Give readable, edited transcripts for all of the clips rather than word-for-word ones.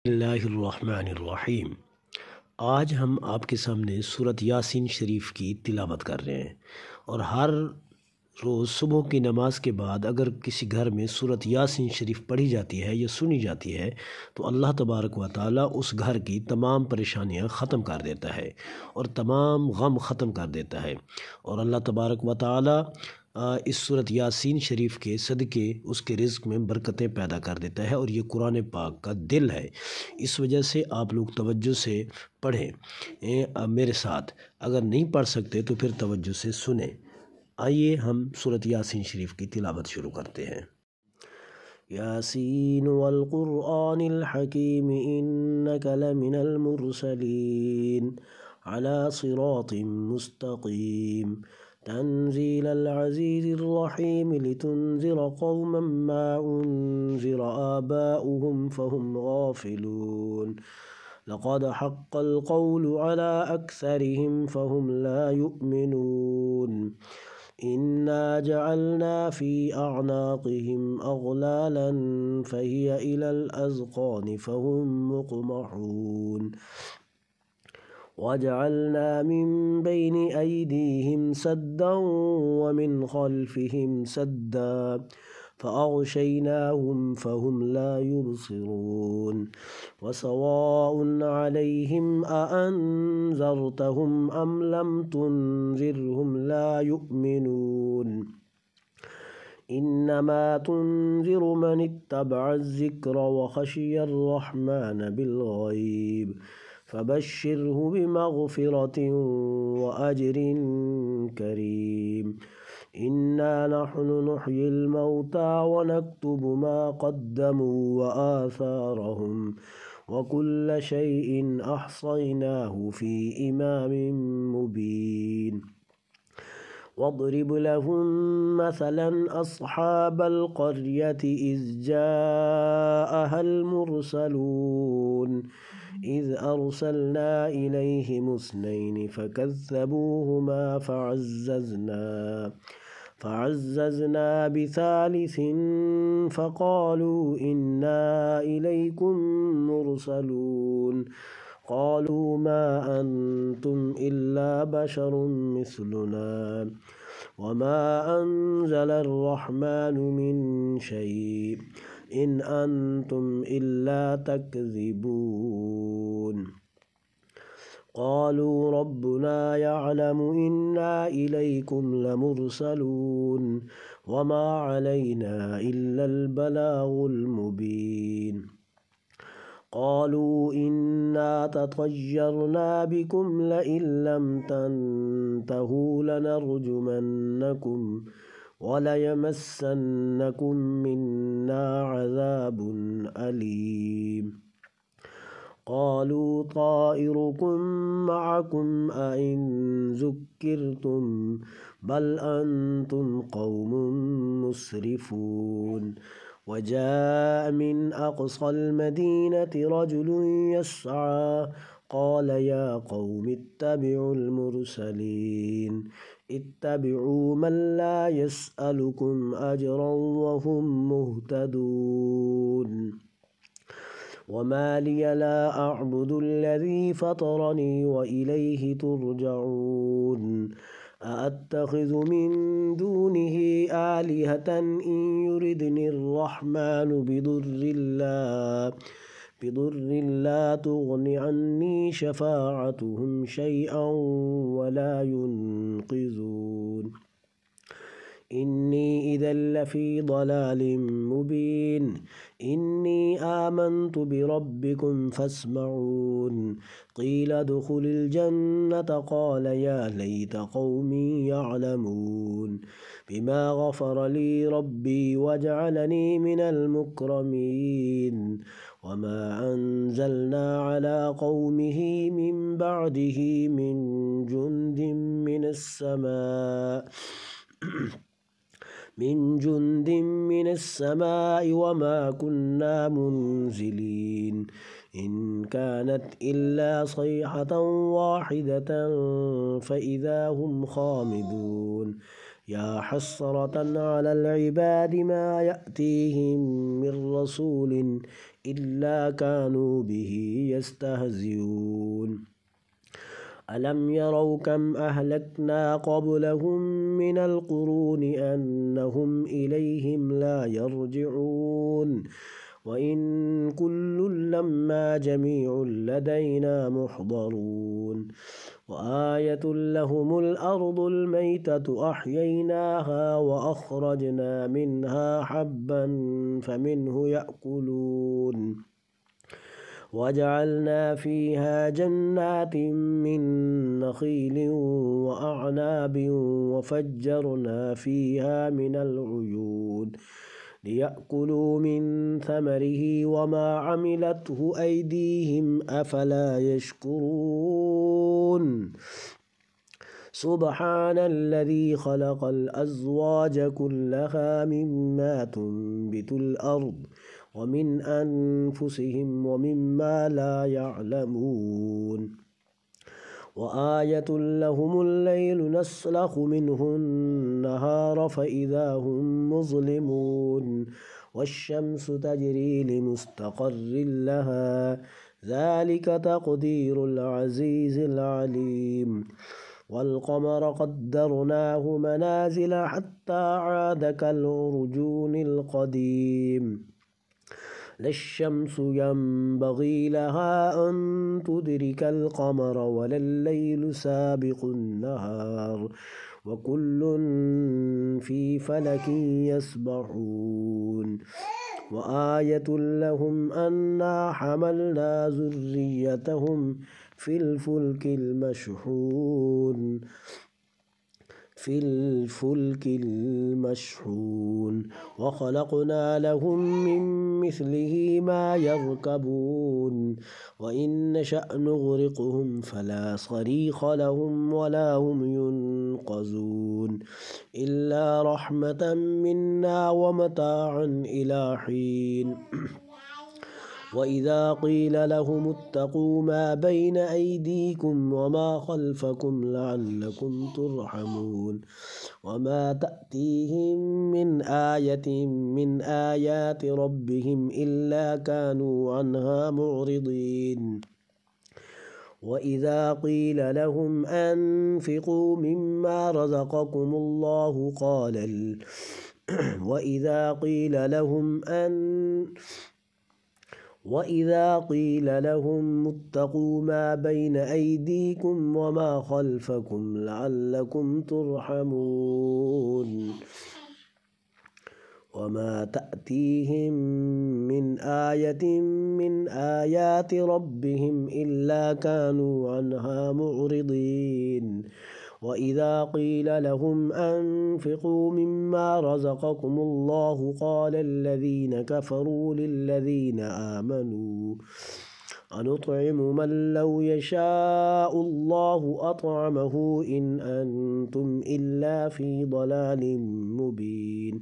बिस्मिल्लाहिर्रहमानिर्रहीम। आज हम आपके सामने सूरत यासीन शरीफ की तिलावत कर रहे हैं। और हर रोज़ सुबह की नमाज के बाद अगर किसी घर में सूरत यासीन शरीफ पढ़ी जाती है या सुनी जाती है तो अल्लाह तबारक व ताला उस घर की तमाम परेशानियां ख़त्म कर देता है और तमाम गम ख़त्म कर देता है। और अल्लाह तबारक व ताला इस सूरत यासीन शरीफ के सदक़े उसके रिज़्क़ में बरकतें पैदा कर देता है और ये कुरान पाक का दिल है। इस वजह से आप लोग तवज्जो से पढ़ें मेरे साथ। अगर नहीं पढ़ सकते तो फिर तवज्जो से सुने। आइए हम सूरत यासीन शरीफ की तिलावत शुरू करते हैं। यासीन वल क़ुरआनिल हकीम इन्नका लमिनल मुरसलीन अला सिरातिम मुस्तक़ीम तंज़ीलल अज़ीज़िर रहीम लितुन्ज़िर क़ौमन मा उन्ज़िर आबाउहुम फ़हुम गाफ़िलून लक़द हक़्क़ल क़ौलु अला अक्सरिहिम फ़हुम ला युमिनून इन्ना जअलना फ़ी अअनाक़िहिम अग़लालन फ़हिय इलल अज़क़ानि फ़हुम मुक़महून वजअलना मिन बैनि अयदीहिम सद्दन वमिन ख़ल्फ़िहिम सद्दा फ़अग़शयनाहुम फ़हुम ला युबसिरून वसवाउन अलैहिम अअन्ज़रतहुम अम लम तुन्ज़िरहुम ला युमिनून इन्नमा तुन्ज़िर मन इत्तबअ ज़िक्र वख़शिय अर्रहमान बिलग़ैब फ़बश्शिरहु बिमग़फ़िरतिन वअज्रिन करीम इन्ना नहनु नुह्यिल मौता वनक्तुबु मा क़द्दमू वआसारहुम वकुल्ल शैइन अहसयनाहु फ़ी इमामिन मुबीन वाضرب لهم مثلا أصحاب القرية إذ جاءها المرسلون إذ أرسلنا إليهم اثنين فكذبوهما فعززنا بثالث فقالوا إنا إليكم مرسلون قالوا ما أنتم إلا بشر مثلنا وما أنزل الرحمن من شيء إن أنتم إلا تكذبون قالوا ربنا يعلم إنا إليكم لمرسلون وما علينا إلا البلاغ المبين قالوا إنا تطيرنا بكم لئن لم تنتهوا لنرجمنكم وليمسنكم منا عذاب أليم قالوا طائركم معكم أئن ذكرتم بل أنتم قوم مسرفون وجاء من أقصى المدينة رجل يسعى قال يا قوم اتبعوا المرسلين اتبعوا من لا يسألكم أجرا وهم مهتدون وما لي لا أعبد الذي فطرني وإليه ترجعون أأتخذ من دونه آلهة إن يردني الرحمن بضر لا تغن عني شفاعتهم شيئا ولا ينقذون إني إذا لفي ضلال مبين إني آمنت بربكم فاسمعون قيل ادخل الجنة قال يا ليت قومي يعلمون بما غفر لي ربي وجعلني من المكرمين وما أنزلنا على قومه من بعده من جند من السماء وما كنا منزلين إن كانت إلا صيحة واحدة فإذا هم خامدون يا حسرة على العباد ما يأتيهم من رسول إلا كانوا به يستهزئون ألم يروا كم أهلكنا قبلهم من القرون أنهم إليهم لا يرجعون وإن كل لما جميع لدينا محضرون وآية لهم الأرض الميتة أحييناها وأخرجنا منها حبا فمنه يأكلون وجعلنا فيها جنات من نخيل وأعناب وفجرنا فيها من العيون ليأكلوا من ثمره وما عملته أيديهم أفلا يشكرون سبحان الذي خلق الأزواج كلها مما تنبت الأرض ومن أنفسهم ومما لا يعلمون وآية لهم الليل نسلخ منه النهار فإذا هم مظلمون والشمس تجري لمستقر لها ذلك تقدير العزيز العليم والقمر قدرناه منازل حتى عاد كالعرجون القديم لا الشمس ينبغي لها أن تدرك القمر ولا الليل سابق النهار وكل في فلك يسبحون وآية لهم أنا حملنا ذريتهم في الفلك المشحون وخلقنا لهم من مثله ما يركبون وإن نشأ نغرقهم فلا صريخ لهم ولا هم ينقذون إلا رحمة منا ومتاعا إلى حين وإذا قيل لهم اتقوا ما بين أيديكم وما خلفكم لعلكم ترحمون وما تأتيهم من آية من آيات ربهم إلا كانوا عنها معرضين وإذا قيل لهم أنفقوا مما رزقكم الله وإذا قيل لهم اتقوا ما بين أيديكم وما خلفكم لعلكم ترحمون وما تأتيهم من آية من آيات ربهم إلا كانوا عنها معرضين وإذا قيل لهم أنفقوا مما رزقكم الله قال الذين كفروا للذين آمنوا أنطعم من لو يشاء الله أطعمه إن أنتم إلا في ضلال مبين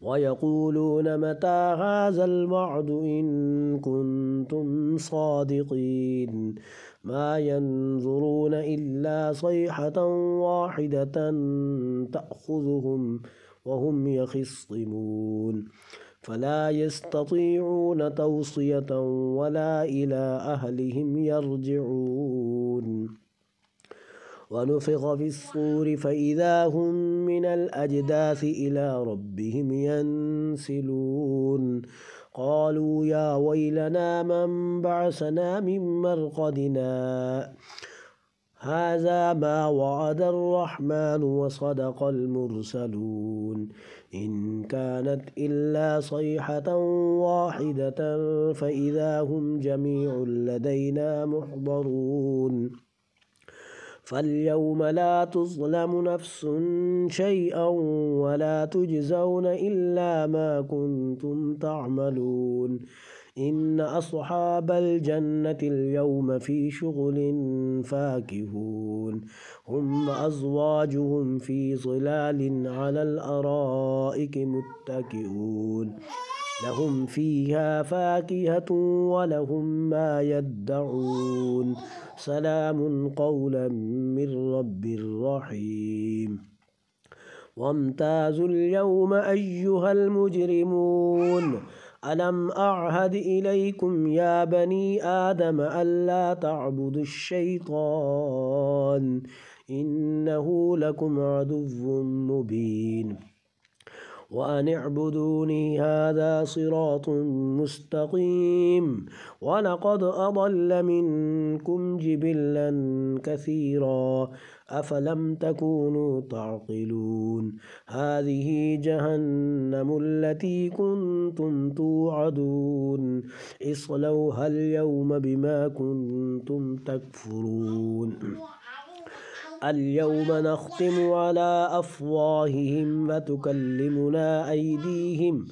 ويقولون متى هذا الوعد إن كنتم صادقين ما ينظرون إلا صيحة واحدة تأخذهم وهم يخصمون فلا يستطيعون توصية ولا إلى أهلهم يرجعون ونفخ في الصور فإذا هم من الأجداث إلى ربهم ينسلون قالوا يا ويلنا من بعثنا من مرقدنا هذا ما وعد الرحمن وصدق المرسلون إن كانت إلا صيحة واحدة فإذا هم جميع لدينا محضرون فاليوم لا تظلم نفس شيئا ولا تجزون إلا ما كنتم تعملون إن أصحاب الجنة اليوم في شغل فاكهون هم أزواجهم في ظلال على الأرائك متكئون لهم فيها فاكهة ولهم ما يدعون سلام قولا من رب رحيم. وامتازوا اليوم أيها المجرمون ألم أعهد إليكم يا بني آدم ألا تعبدوا الشيطان إنه لكم عدو مبين وأن اعبدوني هذا صراط مستقيم ولقد أضل منكم جبلا كثيرا أفلم تكونوا تعقلون هذه جهنم التي كنتم توعدون اصلوها اليوم بما كنتم تكفرون اليوم نختم على أفواههم وتكلمنا أيديهم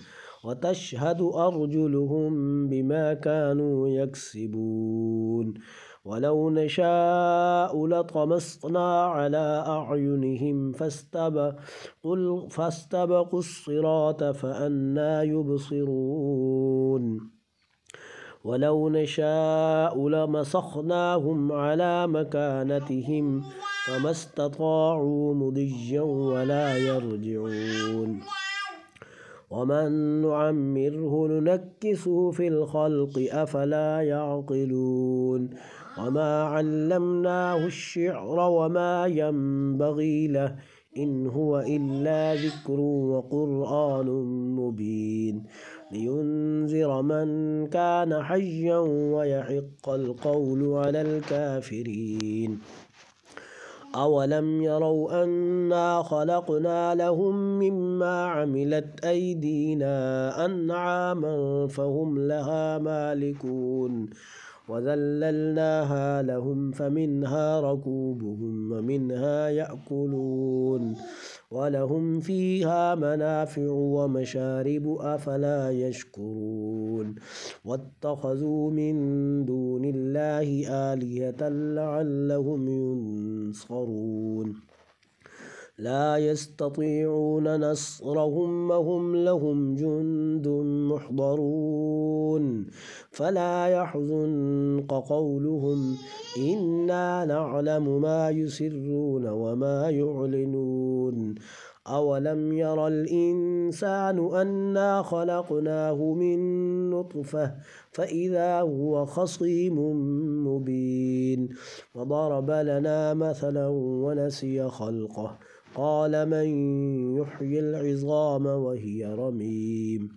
وتشهد أرجلهم بما كانوا يكسبون ولو نشاء لطمسنا على أعينهم فاستبقوا الصراط فأنى يبصرون ولو نشاء لمسخناهم على مكانتهم فما استطاعوا مضيا ولا يرجعون ومن نعمره ننكسه في الخلق أفلا يعقلون وما علمناه الشعر وما ينبغي له إن هو إلا ذكر وقرآن مبين لينذر من كان حيا ويحق القول على الكافرين أولم يروا أنا خلقنا لهم مما عملت أيدينا أنعاما فهم لها مالكون وذللناها لهم فمنها ركوبهم ومنها يأكلون ولهم فيها منافع ومشارب أفلا يشكرون واتخذوا من دون الله آلهة لعلهم ينصرون لا يستطيعون نصرهم وهم لهم جند محضرون فلا يحزنك قولهم إنا نعلم ما يسرون وما يعلنون أولم ير الإنسان أنا خلقناه من نطفة فإذا هو خصيم مبين وضرب لنا مثلا ونسي خلقه قال من يحيي العظام وهي رميم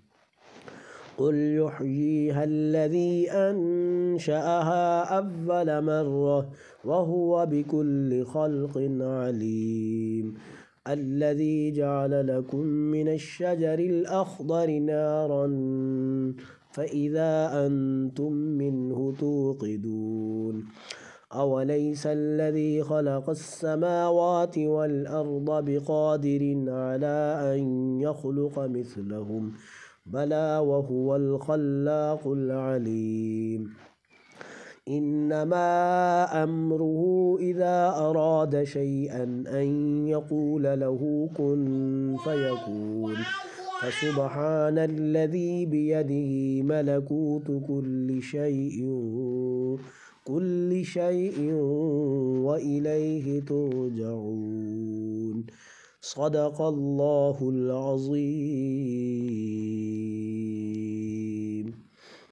قل يحييها الذي أنشأها أول مرة وهو بكل خلق عليم الذي جعل لكم من الشجر الأخضر نارا فإذا أنتم منه توقدون أوليس الذي خلق السماوات والأرض بقادر على أن يخلق مثلهم بلى وهو الخلاق العليم إنما أمره إذا أراد شيئا أن يقول له كن فيكون فسبحان الذي بيده ملكوت كل شيء وإليه ترجعون صدق الله العظيم.